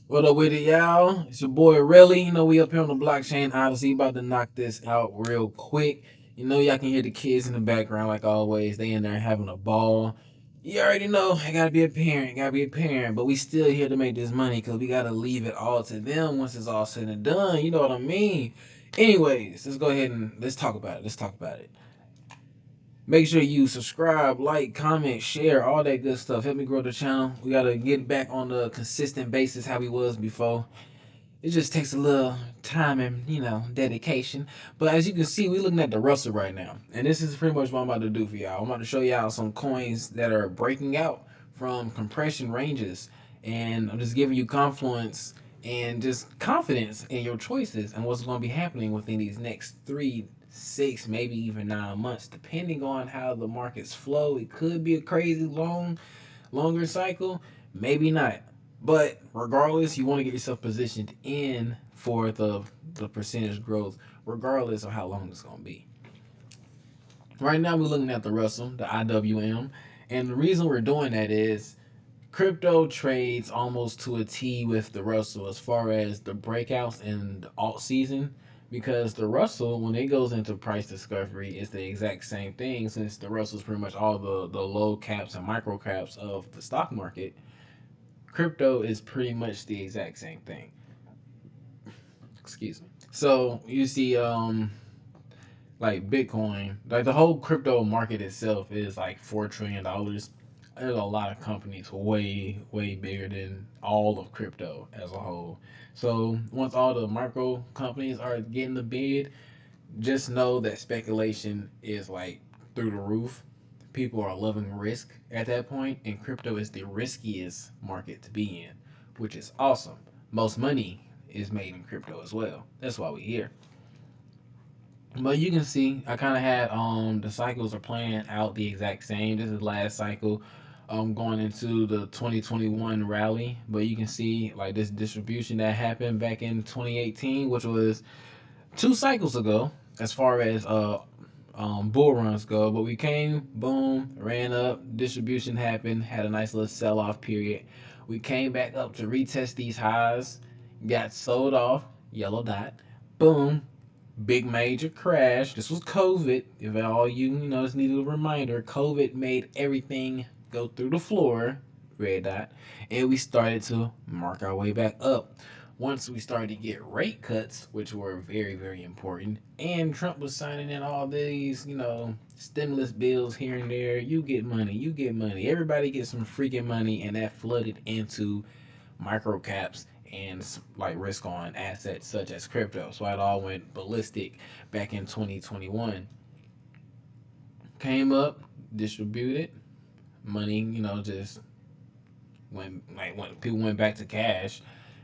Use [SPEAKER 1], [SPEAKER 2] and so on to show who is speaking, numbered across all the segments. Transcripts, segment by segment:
[SPEAKER 1] What up with it, y'all? It's your boy Relly. We up here on the blockchain Odyssey, about to knock this out real quick. Y'all can hear the kids in the background like always. They in there having a ball. You already know, I gotta be a parent, But we still here to make this money because we gotta leave it all to them once it's all said and done. You know what I mean? Anyways, let's go ahead and let's talk about it. Make sure you subscribe, like, comment, share, all that good stuff. Help me grow the channel. We gotta get back on the consistent basis how we was before. It just takes a little time and dedication. But as you can see, we're looking at the Russell right now, and this is pretty much what I'm about to do for y'all. I'm about to show y'all some coins that are breaking out from compression ranges, and I'm just giving you confluence and just confidence in your choices and what's going to be happening within these next 3, 6, maybe even 9 months, depending on how the markets flow. It could be a crazy longer cycle, maybe not. But regardless, you want to get yourself positioned in for the percentage growth, regardless of how long it's gonna be. Right now, we're looking at the Russell, the IWM, and the reason we're doing that is crypto trades almost to a T with the Russell as far as the breakouts in the alt season. Because the Russell, when it goes into price discovery, it's the exact same thing since the Russell is pretty much all the low caps and micro caps of the stock market. Crypto is pretty much the exact same thing. Excuse me. So you see, like Bitcoin, like the whole crypto market itself is like $4 trillion. There's a lot of companies way bigger than all of crypto as a whole. So once all the micro companies are getting the bid, just know that speculation is like through the roof. People are loving risk at that point, and crypto is the riskiest market to be in, which is awesome. Most money is made in crypto as well. That's why we're here. But you can see, I kind of had the cycles are playing out the exact same. This is last cycle, going into the 2021 rally. But you can see like this distribution that happened back in 2018, which was 2 cycles ago, as far as bull runs go. But we came, boom, ran up, distribution happened, had a nice little sell off period. We came back up to retest these highs, got sold off, yellow dot, boom, big major crash. This was COVID. If all just needed a reminder, COVID made everything go through the floor, red dot, and we started to mark our way back up. Once we started to get rate cuts, which were very important, and Trump was signing in all these, stimulus bills here and there, you get money, everybody gets some freaking money, and that flooded into micro caps and like risk on assets such as crypto. So it all went ballistic back in 2021. Came up, distributed, money, just when people went back to cash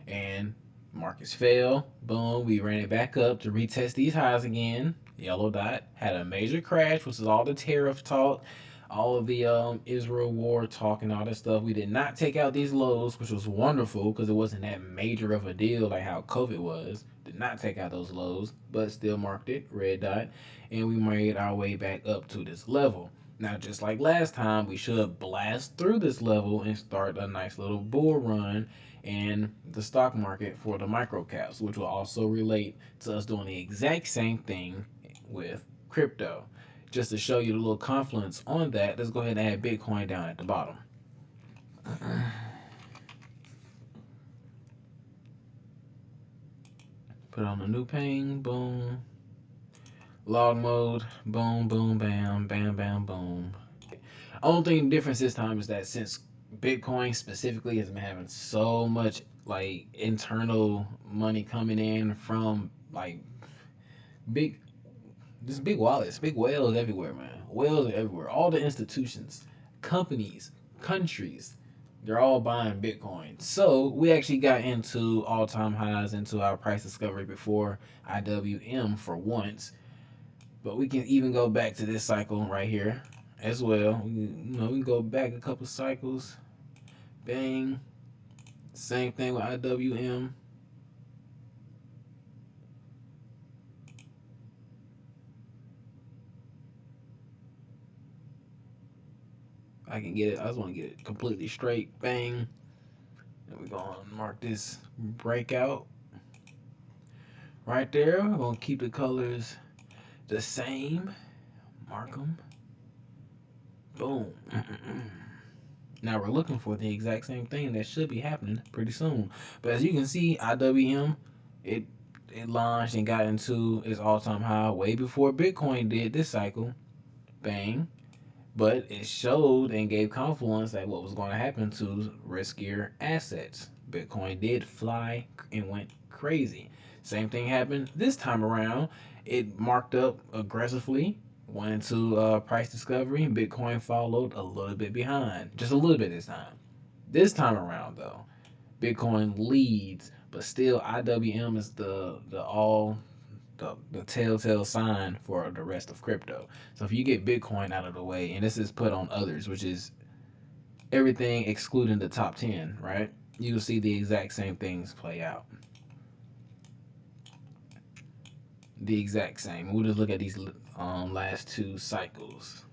[SPEAKER 1] and markets fell. Boom, we ran it back up to retest these highs again. Yellow dot had a major crash, which is all the tariff talk, all of the Israel war talk, and all that stuff. We did not take out these lows, which was wonderful because it wasn't that major of a deal like how COVID was. Did not take out those lows, but still marked it red dot, and we made our way back up to this level. Now, just like last time, we should blast through this level and start a nice little bull run in the stock market for the micro caps, which will also relate to us doing the exact same thing with crypto. Just to show you the little confluence on that, let's go ahead and add Bitcoin down at the bottom. Put on a new pane, boom. Log mode, boom, boom, bam, bam, bam, boom. Only thing difference this time is that since Bitcoin specifically has been having so much like internal money coming in from like big just big wallets, big whales everywhere, man. Whales are everywhere. All the institutions, companies, countries, they're all buying Bitcoin. So we actually got into all-time highs into our price discovery before IWM for once. But we can even go back to this cycle right here as well. We can go back a couple cycles. Bang. Same thing with IWM. I can get it. I just want to get it completely straight. Bang. And we're going to mark this breakout right there. We're going to keep the colors the same. Mark them. Boom. Now we're looking for the exact same thing that should be happening pretty soon. But as you can see, IWM, it launched and got into its all-time high way before Bitcoin did this cycle. Bang. But it showed and gave confluence that what was going to happen to riskier assets. Bitcoin did fly and went crazy. Same thing happened this time around. It marked up aggressively, went into price discovery, and Bitcoin followed a little bit behind. Just a little bit this time. This time around, though, Bitcoin leads, but still IWM is the telltale sign for the rest of crypto. So if you get Bitcoin out of the way, and this is put on others, which is everything excluding the top 10, right? You'll see the exact same things play out. The exact same. We'll just look at these last two cycles.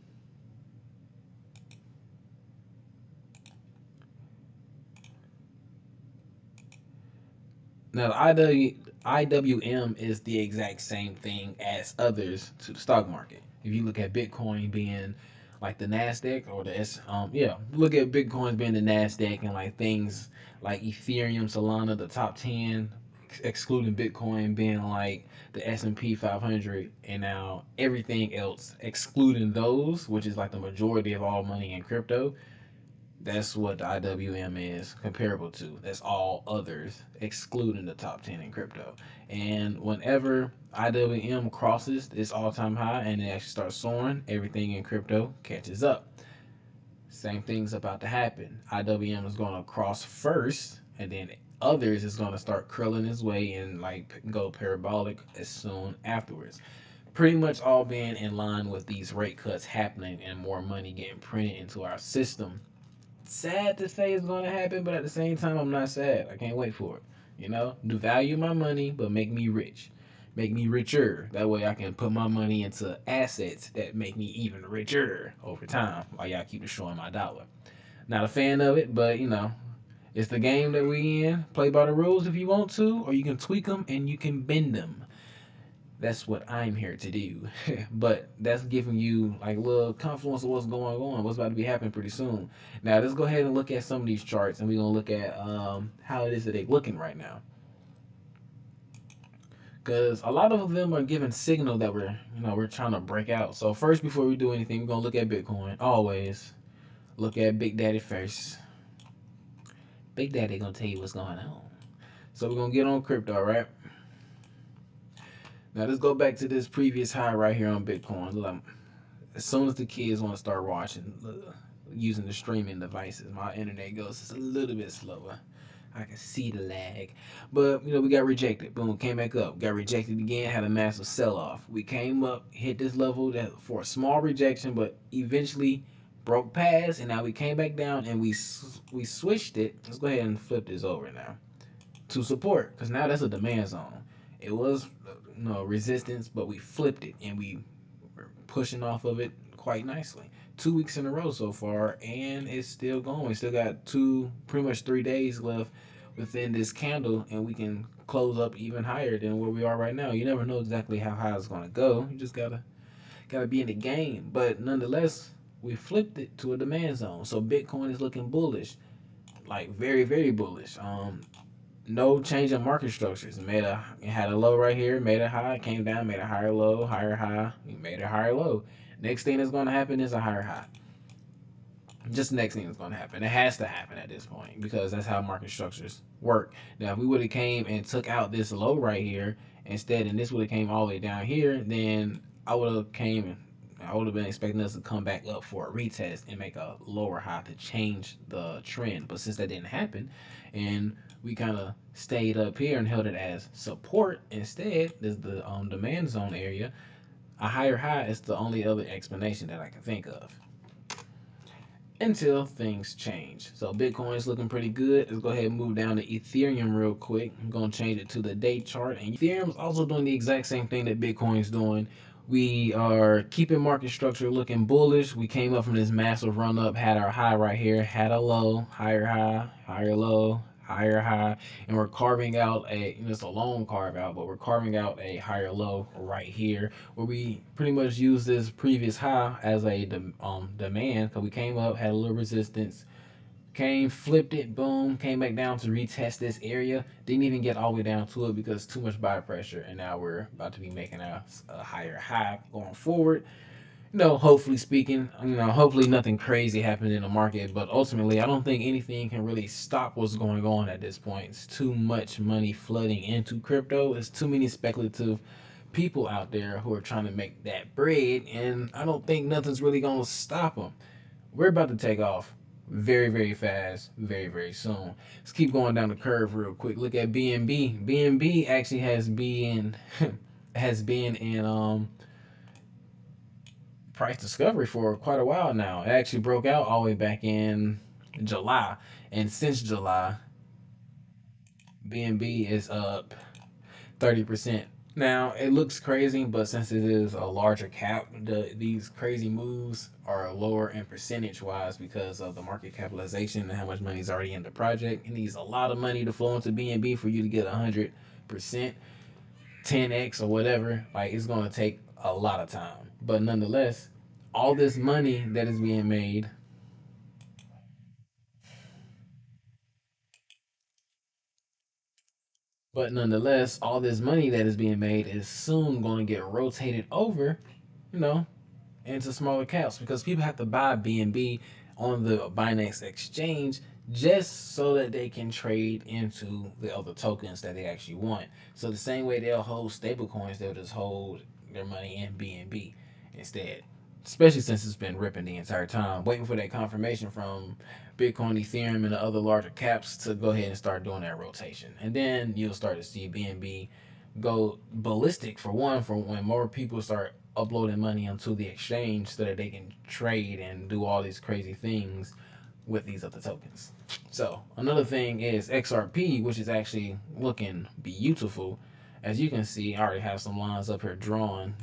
[SPEAKER 1] Now, IWM is the exact same thing as others to the stock market. If you look at Bitcoin being like the Nasdaq or the look at Bitcoin being the Nasdaq and like things like Ethereum, Solana, the top 10, excluding Bitcoin being like the S&P 500, and now everything else excluding those, which is like the majority of all money in crypto. That's what the IWM is comparable to. That's all others, excluding the top 10 in crypto. And whenever IWM crosses its all time high and it actually starts soaring, everything in crypto catches up. Same thing's about to happen. IWM is going to cross first, and then others is going to start curling its way and like go parabolic as soon afterwards. Pretty much all being in line with these rate cuts happening and more money getting printed into our system. Sad to say it's going to happen, but at the same time, I'm not sad. I can't wait for it. You know, do value my money, but make me rich. Make me richer. That way I can put my money into assets that make me even richer over time while y'all keep destroying my dollar. Not a fan of it, but you know, it's the game that we in. Play by the rules if you want to, or you can tweak them and you can bend them. That's what I'm here to do. But that's giving you like a little confluence of what's going on, what's about to be happening pretty soon. Now let's go ahead and look at some of these charts, and we're gonna look at how it is that they're looking right now. Because a lot of them are giving signal that we're trying to break out. So first, before we do anything, we're gonna look at Bitcoin. Always look at Big Daddy first. Big Daddy gonna tell you what's going on. So we're gonna get on crypto, right? Now let's go back to this previous high right here on Bitcoin. Look, as soon as the kids want to start watching, using the streaming devices, my internet goes just a little bit slower. I can see the lag. But, we got rejected. Boom, came back up. Got rejected again, had a massive sell-off. We came up, hit this level that for a small rejection, but eventually broke past, and now we came back down, and we switched it. Let's go ahead and flip this over now to support, because now that's a demand zone. It was resistance, but we flipped it, and we were pushing off of it quite nicely. 2 weeks in a row so far, and it's still going. We still got pretty much 3 days left within this candle, and we can close up even higher than where we are right now. You never know exactly how high it's gonna go. You just gotta be in the game. But nonetheless, we flipped it to a demand zone. So Bitcoin is looking bullish, like very, very bullish. No change in market structures. It had a low right here, made a high, came down, made a higher low, higher high, made a higher low. Next thing that's going to happen is a higher high. Just the next thing that's going to happen. It has to happen at this point because that's how market structures work. Now, if we would have came and took out this low right here instead, and this would have came all the way down here, then I would have been expecting us to come back up for a retest and make a lower high to change the trend. But since that didn't happen, and we kind of stayed up here and held it as support instead, there's the demand zone area. A higher high is the only other explanation that I can think of until things change. So Bitcoin's looking pretty good. Let's go ahead and move down to Ethereum real quick. I'm going to change it to the day chart. And Ethereum's also doing the exact same thing that Bitcoin's doing. We are keeping market structure looking bullish. We came up from this massive run up, had our high right here, had a low, higher high, higher low, higher high, and we're carving out it's a long carve out, but we're carving out a higher low right here, where we pretty much use this previous high as a demand, because we came up, had a little resistance, came, flipped it, boom, came back down to retest this area. Didn't even get all the way down to it because too much buy pressure, and now we're about to be making a higher high going forward. Hopefully speaking, hopefully nothing crazy happens in the market, but ultimately, I don't think anything can really stop what's going on at this point. It's too much money flooding into crypto. It's too many speculative people out there who are trying to make that bread, and I don't think nothing's really going to stop them. We're about to take off very, very fast, very, very soon. Let's keep going down the curve real quick. Look at BNB. BNB actually has been in price discovery for quite a while now. It actually broke out all the way back in July, and since July, BNB is up 30%. Now it looks crazy, but since it is a larger cap, these crazy moves are lower in percentage wise because of the market capitalization and how much money is already in the project. It needs a lot of money to flow into BNB for you to get 100%, 10x or whatever. Like, it's gonna take a lot of time, but nonetheless, all this money that is being made but nonetheless, all this money that is being made is soon going to get rotated over, you know, into smaller caps, because people have to buy BNB on the Binance exchange just so that they can trade into the other tokens that they actually want. So the same way they'll hold stable coins, they'll just hold their money in BNB instead. Especially since it's been ripping the entire time, waiting for that confirmation from Bitcoin, Ethereum, and the other larger caps to go ahead and start doing that rotation. And then you'll start to see BNB go ballistic, for one, for when more people start uploading money onto the exchange so that they can trade and do all these crazy things with these other tokens. So another thing is XRP, which is actually looking beautiful. As you can see, I already have some lines up here drawn.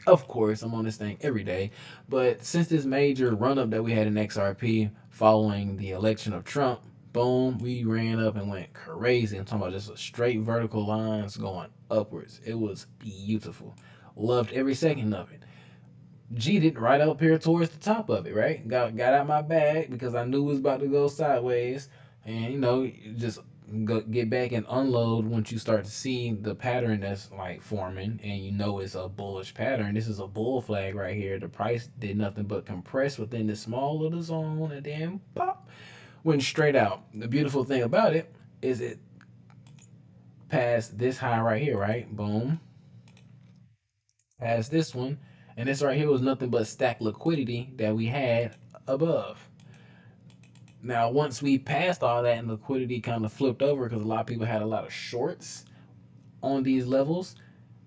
[SPEAKER 1] Of course, I'm on this thing every day. But since this major run up that we had in XRP following the election of Trump, boom, we ran up and went crazy. I'm talking about just a straight vertical lines going upwards. It was beautiful. Loved every second of it. G'd it right up here towards the top of it, right? Got out my bag because I knew it was about to go sideways. And just get back and unload once you start to see the pattern that's like forming, and it's a bullish pattern. This is a bull flag right here. The price did nothing but compress within the small little zone and then pop, went straight out. The beautiful thing about it is it passed this high right here, right? Boom, past this one, and this right here was nothing but stacked liquidity that we had above. Now, once we passed all that and liquidity kind of flipped over because a lot of people had a lot of shorts on these levels,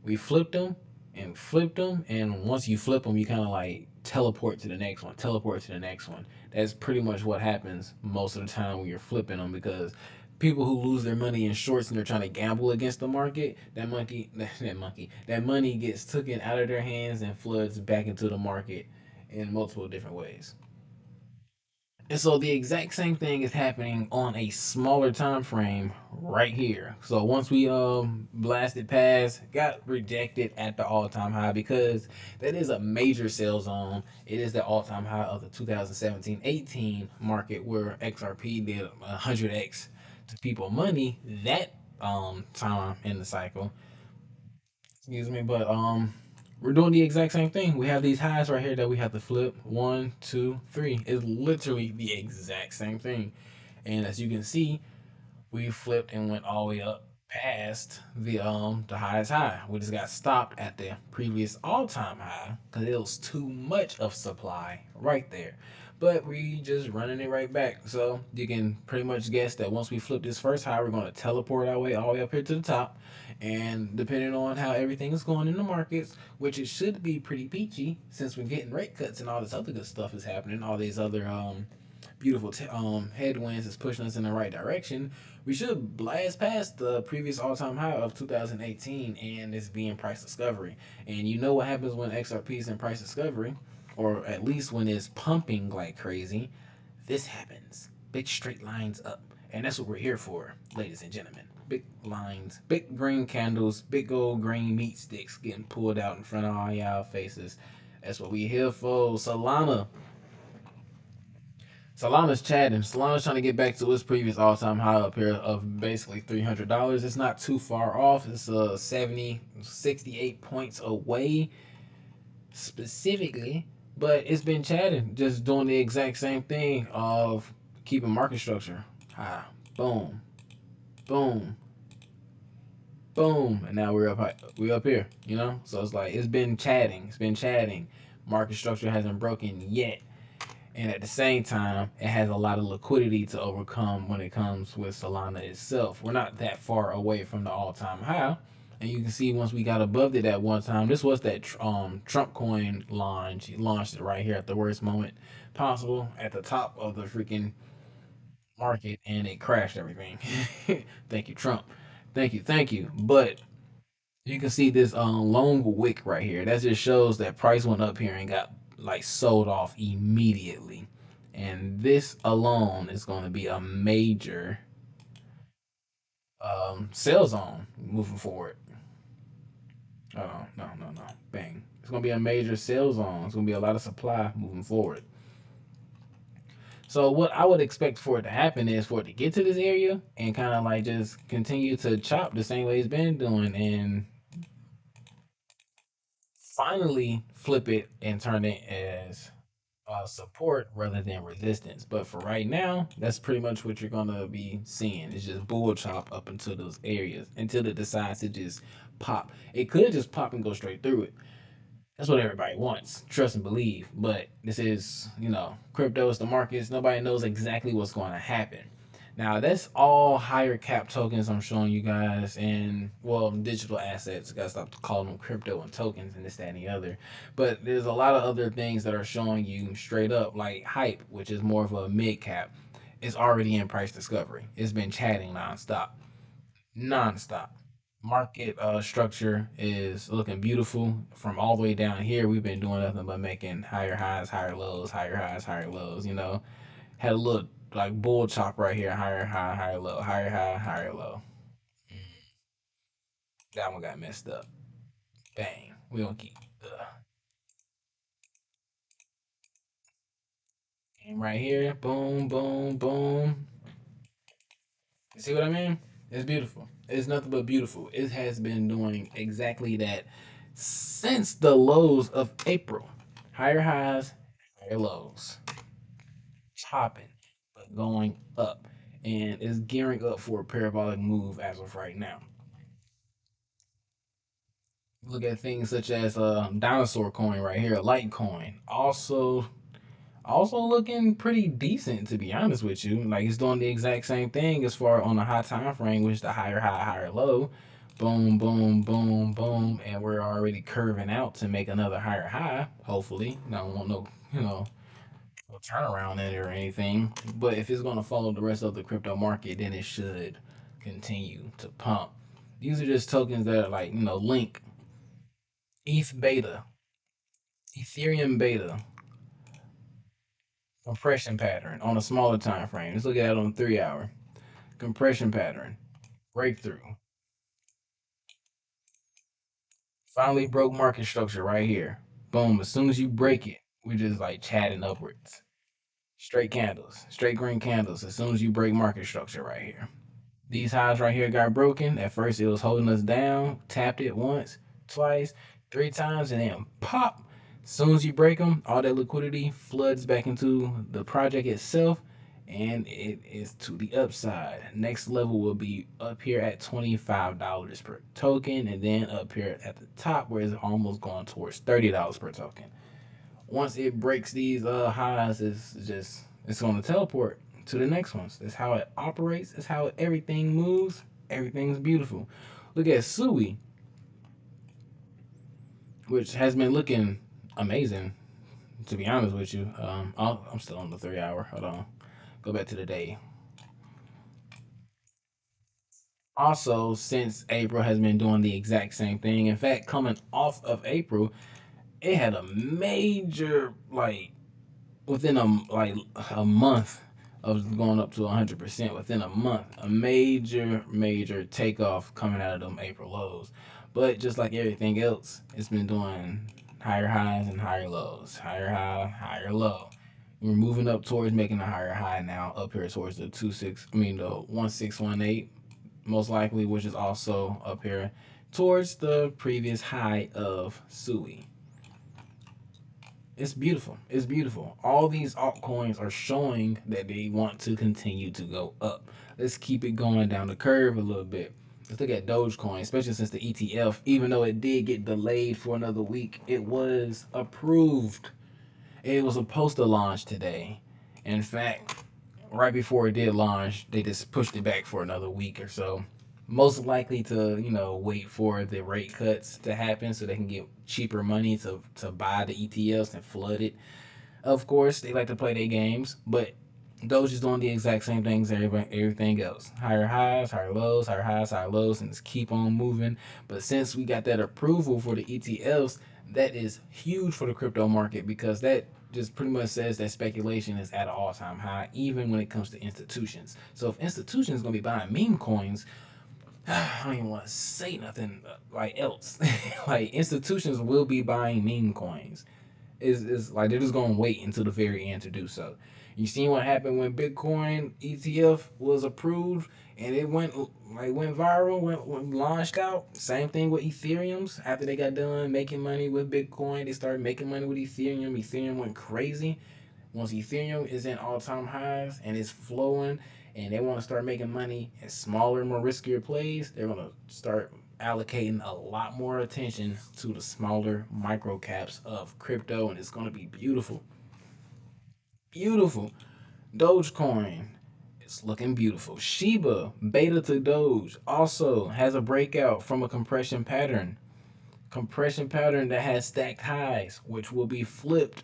[SPEAKER 1] we flipped them and flipped them. And once you flip them, you kind of like teleport to the next one, teleport to the next one. That's pretty much what happens most of the time when you're flipping them, because people who lose their money in shorts and they're trying to gamble against the market, that money gets taken out of their hands and floods back into the market in multiple different ways. And so the exact same thing is happening on a smaller time frame right here. So once we blasted past, got rejected at the all-time high, because that is a major sell zone. It is the all-time high of the 2017-18 market, where XRP did 100x to people money that time in the cycle. Excuse me, but we're doing the exact same thing. We have these highs right here that we have to flip. One, two, three. It's literally the exact same thing. And as you can see, we flipped and went all the way up past the highest high. We just got stopped at the previous all-time high because it was too much of supply right there. But we just running it right back. So you can pretty much guess that once we flip this first high, we're going to teleport our way all the way up here to the top. And depending on how everything is going in the markets, which it should be pretty peachy since we're getting rate cuts and all this other good stuff is happening, all these other beautiful headwinds is pushing us in the right direction, we should blast past the previous all-time high of 2018, and it's being price discovery. And you know what happens when XRP is in price discovery, or at least when it's pumping like crazy? This happens. Big straight lines up. And that's what we're here for, ladies and gentlemen. Big lines, big green candles, big old green meat sticks getting pulled out in front of all y'all faces. That's what we here for. Solana's chatting. Solana's trying to get back to its previous all-time high up here of basically $300. It's not too far off. It's 68 points away specifically, but it's been chatting, just doing the exact same thing of keeping market structure. Ah, boom, boom, boom, and now we're up here. So it's like it's been chatting. It's been chatting. Market structure hasn't broken yet. And at the same time, it has a lot of liquidity to overcome when it comes with Solana itself. We're not that far away from the all-time high, and you can see once we got above it at one time. This was that Trump coin launch. He launched it right here at the worst moment possible, at the top of the freaking market, and it crashed everything. Thank you, Trump. Thank you. But you can see this long wick right here. That just shows that price went up here and got like sold off immediately. And this alone is going to be a major sell zone moving forward. Oh, no. Bang. It's going to be a major sell zone. It's going to be a lot of supply moving forward. So what I would expect for it to happen is for it to get to this area and kind of like just continue to chop the same way it's been doing and finally flip it and turn it as support rather than resistance. But for right now, that's pretty much what you're gonna be seeing. It's just bull chop up into those areas until it decides to just pop. It could just pop and go straight through it. That's what everybody wants. Trust and believe. But this is, crypto is the markets. Nobody knows exactly what's going to happen. Now, that's all higher cap tokens I'm showing you guys, and well, digital assets. Gotta stop calling them crypto and tokens and this, that, and the other. But there's a lot of other things that are showing you straight up, like hype, which is more of a mid cap. It's already in price discovery. It's been chatting nonstop. Market structure is looking beautiful from all the way down here. We've been doing nothing but making higher highs, higher lows, higher highs, higher lows. Had a little like bull chop right here, higher high, higher low, higher high, higher low. That one got messed up. Bang. We don't keep. And right here, boom, boom, boom. You see what I mean? It's beautiful. It's nothing but beautiful. It has been doing exactly that since the lows of April. Higher highs, higher lows. Chopping, but going up. And is gearing up for a parabolic move as of right now. Look at things such as dinosaur coin right here, Litecoin. Also looking pretty decent to be honest with you. Like it's doing the exact same thing as far on the high time frame, which is the higher high, higher low. Boom, boom, boom, boom, and we're already curving out to make another higher high. Hopefully, I don't want no turnaround in it or anything. But if it's gonna follow the rest of the crypto market, then it should continue to pump. These are just tokens that are like Link, ETH beta, Ethereum beta, compression pattern on a smaller time frame. Let's look at it on 3 hour. Compression pattern, breakthrough. Finally broke market structure right here. Boom. As soon as you break it, we're just like chatting upwards. Straight candles, straight green candles. As soon as you break market structure right here. These highs right here got broken. At first, it was holding us down. Tapped it once, twice, 3 times, and then pop. As soon as you break them, all that liquidity floods back into the project itself, and it is to the upside. Next level will be up here at $25 per token, and then up here at the top where it's almost going towards $30 per token. Once it breaks these highs, it's going to teleport to the next ones. That's how it operates. That's how everything moves. Everything's beautiful. Look at Sui, which has been looking amazing. To be honest with you, I'm still on the 3 hour. Hold on, go back to the day. Also, since April has been doing the exact same thing. In fact, coming off of April, it had a major within a month of going up to 100% within a month. A major, major takeoff coming out of them April lows. But just like everything else, it's been doing higher highs and higher lows, higher high, higher low. We're moving up towards making a higher high now, up here towards the 26. I mean the 1618, most likely, which is also up here towards the previous high of Sui. It's beautiful. It's beautiful. All these altcoins are showing that they want to continue to go up. Let's keep it going down the curve a little bit. Let's look at Dogecoin, especially since the ETF, even though it did get delayed for another week, it was approved. It was supposed to launch today. In fact, right before it did launch, they just pushed it back for another week or so. Most likely to, wait for the rate cuts to happen so they can get cheaper money to buy the ETFs and flood it. Of course, they like to play their games, but Doge is doing the exact same things as everything else. Higher highs, higher lows, higher highs, higher lows, and just keep on moving. But since we got that approval for the ETFs, that is huge for the crypto market because that just pretty much says that speculation is at an all-time high, even when it comes to institutions. So if institutions gonna be buying meme coins, I don't even want to say nothing like else. Like institutions will be buying meme coins. Is like they're just gonna wait until the very end to do so. You seen what happened when Bitcoin ETF was approved and it went viral, went launched out. Same thing with Ethereum's. After they got done making money with Bitcoin, they started making money with Ethereum. Ethereum went crazy. Once Ethereum is in all time highs and it's flowing and they want to start making money in smaller, more riskier plays, they're going to start allocating a lot more attention to the smaller micro caps of crypto, and it's going to be beautiful. Beautiful. Dogecoin. It's looking beautiful. Shiba, beta to Doge, also has a breakout from a compression pattern. Compression pattern that has stacked highs, which will be flipped.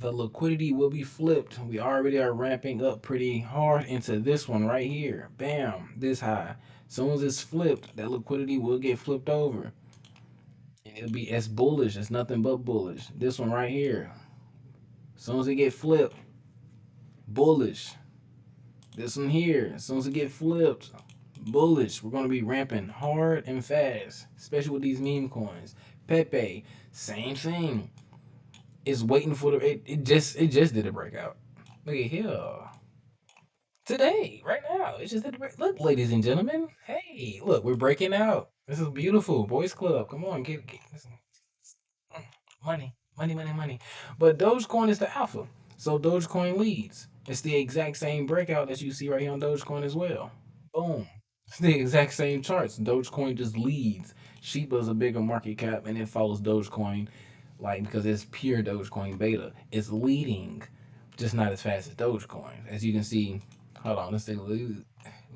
[SPEAKER 1] The liquidity will be flipped. We already are ramping up pretty hard into this one right here. Bam, this high. As soon as it's flipped, that liquidity will get flipped over. And it'll be as bullish. It's nothing but bullish. This one right here. As soon as it get flipped, bullish. This one here. As soon as it get flipped, bullish. We're gonna be ramping hard and fast, especially with these meme coins. Pepe, same thing. It's waiting for the. It just did a breakout. Look at here. Today, right now. It's just look, ladies and gentlemen. Hey, look, we're breaking out. This is beautiful, boys club. Come on, get money, money, money, money. But Dogecoin is the alpha, so Dogecoin leads. It's the exact same breakout that you see right here on Dogecoin as well. Boom. It's the exact same charts. Dogecoin just leads. Shiba is a bigger market cap, and it follows Dogecoin, like because it's pure Dogecoin beta. It's leading, just not as fast as Dogecoin. As you can see, hold on, let's take a look.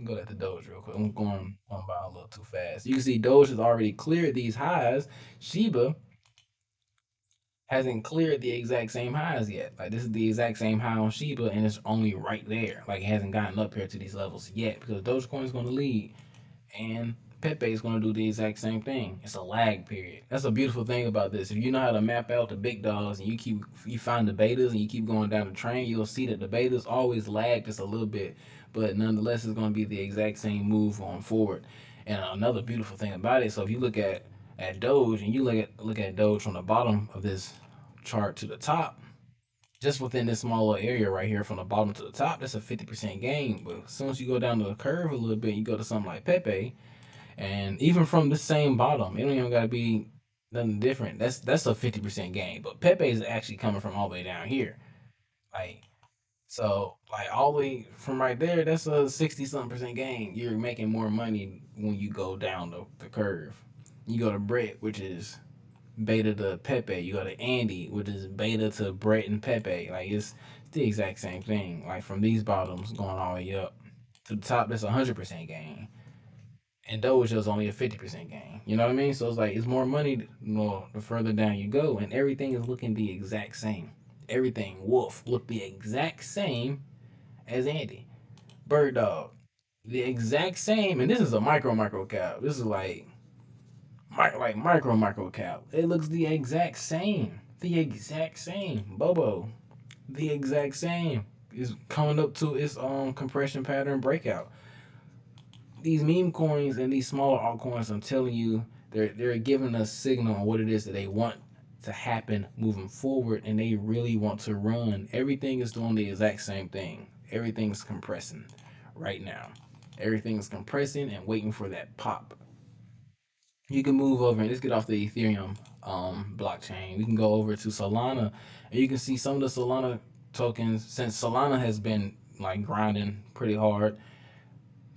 [SPEAKER 1] Go at the Doge real quick. I'm going on by a little too fast. You can see Doge has already cleared these highs. Shiba hasn't cleared the exact same highs yet. Like this is the exact same high on Shiba, and it's only right there. Like it hasn't gotten up here to these levels yet because Dogecoin is going to lead, and Pepe is going to do the exact same thing. It's a lag period. That's a beautiful thing about this. If you know how to map out the big dogs and you find the betas and you keep going down the train, you'll see that the betas always lag just a little bit, but nonetheless, it's going to be the exact same move on forward. And another beautiful thing about it. So if you look at Doge and you look at Doge from the bottom of this chart to the top, just within this small little area right here from the bottom to the top, that's a 50% gain. But as soon as you go down the curve a little bit, you go to something like Pepe, and even from the same bottom, it don't even gotta be nothing different. That's a 50% gain. But Pepe is actually coming from all the way down here. Like so like all the way from right there, that's a 60 something percent gain. You're making more money when you go down the curve. You go to Brett, which is beta to Pepe. You go to Andy, which is beta to Brett and Pepe. Like it's the exact same thing. Like from these bottoms going all the way up to the top, that's 100% gain. And Doge is only a 50% gain. You know what I mean? So it's like it's more money the further down you go, and everything is looking the exact same. Everything Wolf looked the exact same as Andy. Bird Dog, the exact same, and this is a micro cap. This is like micro cap. It looks the exact same. The exact same. Bobo, the exact same. is coming up to its compression pattern breakout. These meme coins and these smaller altcoins, I'm telling you, they're giving us signal on what it is that they want to happen moving forward, and they really want to run. Everything is doing the exact same thing. Everything's compressing right now. Everything's compressing and waiting for that pop. You can move over and let's get off the Ethereum blockchain. We can go over to Solana, and you can see some of the Solana tokens. Since Solana has been like grinding pretty hard,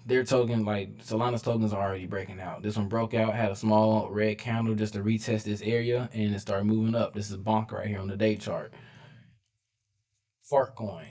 [SPEAKER 1] their token, like Solana's tokens, are already breaking out. This one broke out, had a small red candle just to retest this area, and it started moving up. This is bonk right here on the day chart. Fart coin.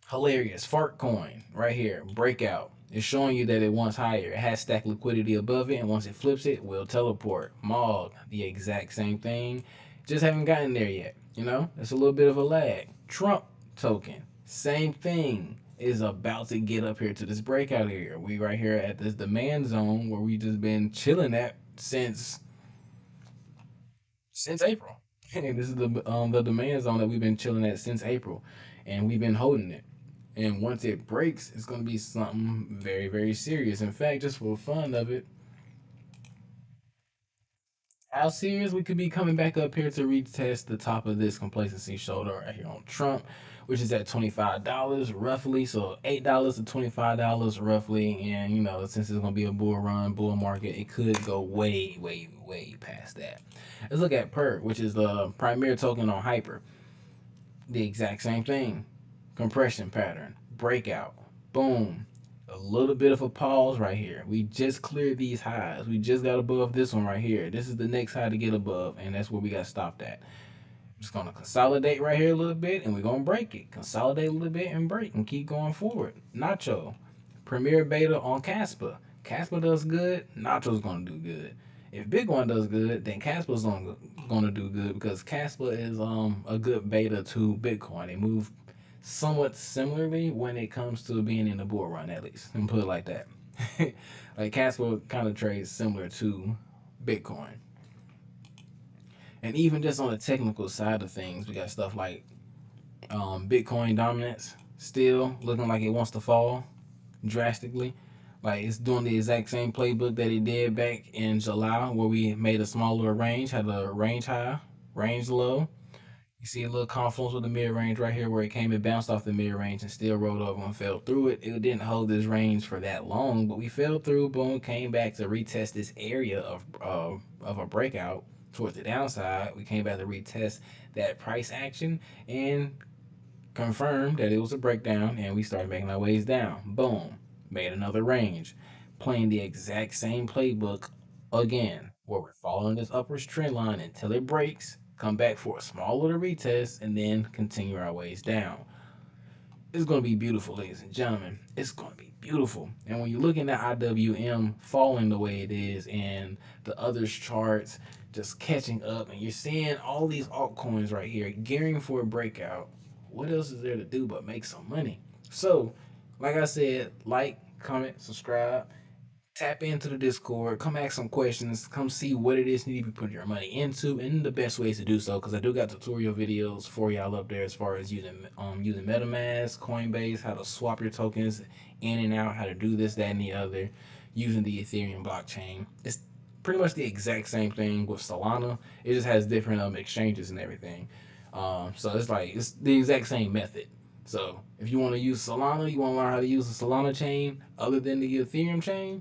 [SPEAKER 1] Hilarious. Fart coin right here. Breakout. It's showing you that it wants higher. It has stack liquidity above it, and once it flips it, will teleport. Mog, the exact same thing. Just haven't gotten there yet. You know, it's a little bit of a lag. Trump token. Same thing. Is about to get up here to this breakout area. We right here at this demand zone where we just been chilling at since April. And this is the demand zone that we've been chilling at since April, and we've been holding it. And once it breaks, it's gonna be something very very serious. In fact, just for fun of it, how serious we could be coming back up here to retest the top of this complacency shoulder right here on Trump, which is at $25 roughly. So $8 to $25 roughly. And you know, since it's gonna be a bull run, bull market, it could go way, way, way past that. Let's look at PER, which is the primary token on Hyper. The exact same thing. Compression pattern, breakout, boom. A little bit of a pause right here. We just cleared these highs. We just got above this one right here. This is the next high to get above, and that's where we got stopped at. Just gonna consolidate right here a little bit, and we're gonna break it. Consolidate a little bit and break, and keep going forward. Nacho, Premier Beta on Casper. Casper does good. Nacho's gonna do good. If Bitcoin does good, then Casper's gonna do good because Casper is a good beta to Bitcoin. They move somewhat similarly when it comes to being in the bull run, at least. And put it like that. Like Casper kind of trades similar to Bitcoin. And even just on the technical side of things, we got stuff like Bitcoin dominance still looking like it wants to fall drastically. Like it's doing the exact same playbook that it did back in July, where we made a smaller range, had a range high, range low. You see a little confluence with the mid range right here, where it came and bounced off the mid range and still rolled over and fell through it. It didn't hold this range for that long, but we fell through. Boom, came back to retest this area of a breakout towards the downside. We came back to retest that price action and confirmed that it was a breakdown, and we started making our ways down. Boom, made another range, playing the exact same playbook again, where we're following this upwards trend line until it breaks, come back for a small little retest, and then continue our ways down. It's going to be beautiful, ladies and gentlemen. It's going to be beautiful. And when you're looking at IWM falling the way it is, and the others charts just catching up, and you're seeing all these altcoins right here gearing for a breakout, what else is there to do but make some money? So, like I said, like, comment, subscribe, tap into the Discord, come ask some questions, come see what it is you need to be putting your money into, and the best ways to do so. Because I do got tutorial videos for y'all up there as far as using MetaMask, Coinbase, how to swap your tokens in and out, how to do this, that, and the other, using the Ethereum blockchain. It's pretty much the exact same thing with Solana. It just has different exchanges and everything. So it's like it's the exact same method. So if you want to use Solana, you want to learn how to use the Solana chain other than the Ethereum chain,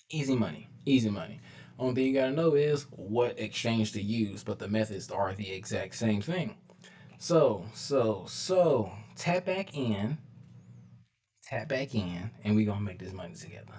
[SPEAKER 1] easy money, easy money. Only thing you gotta know is what exchange to use, but the methods are the exact same thing. So, tap back in, and we gonna make this money together.